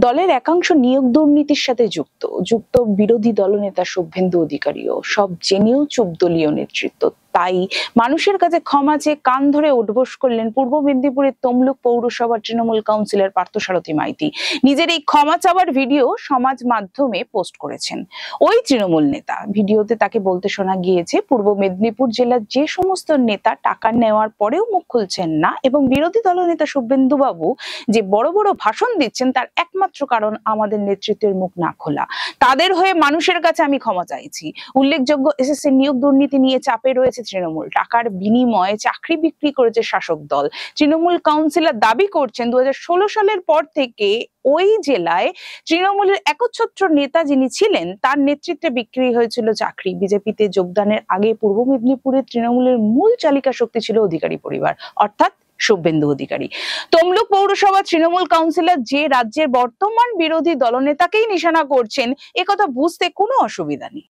দলের একাংশ নিয়োগ দুর্নীতির সাথে যুক্ত বিরোধী দলনেতা শুভেন্দু অধিকারীও সব জেনেও চুপ দলীয় নেতৃত্ব। তাই মানুষের কাছে ক্ষমা চেয়ে কান ধরে উঠবোস করলেন পূর্ব মেদিনীপুরের তমলুক পৌরসভার তৃণমূল কাউন্সিলর পার্থসারথী মাইতি। নিজের এই ক্ষমা চাওয়ার ভিডিও সমাজ মাধ্যমে পোস্ট করেছেন ওই তৃণমূল নেতা। ভিডিওতে তাকে বলতে শোনা গিয়েছে, পূর্ব মেদিনীপুর জেলার যে সমস্ত নেতা টাকা নেওয়ার পরেও মুখ খুলছেন না এবং বিরোধী দলনেতা শুভেন্দু বাবু যে বড় বড় ভাষণ দিচ্ছেন তার একমাত্র কারণ আমাদের নেতৃত্বের মুখ না খোলা। তাদের হয়ে মানুষের কাছে আমি ক্ষমা চাইছি। উল্লেখযোগ্য, এসএসসি নিয়োগ দুর্নীতি নিয়ে চাপে রয়েছে তৃণমূল। টাকার বিনিময়ে চাকরি বিক্রি করেছে শাসক দল। তৃণমূল কাউন্সিলর দাবি করছেন 2016 সালের পর থেকে ওই জেলায় তৃণমূলের একচ্ছত্র নেতা যিনি ছিলেন তার নেতৃত্বে বিক্রি হয়েছিল চাকরি। বিজেপিতে যোগদানের আগে পূর্ব মেদিনীপুরের তৃণমূলের মূল চালিকা শক্তি ছিল অধিকারী পরিবার, অর্থাৎ শুভেন্দু অধিকারী। তমলুক পৌরসভা তৃণমূল কাউন্সিলর যে রাজ্যের বর্তমান বিরোধী দলনেতাকেই নিশানা করছেন, একথা বুঝতে কোনো অসুবিধা নেই।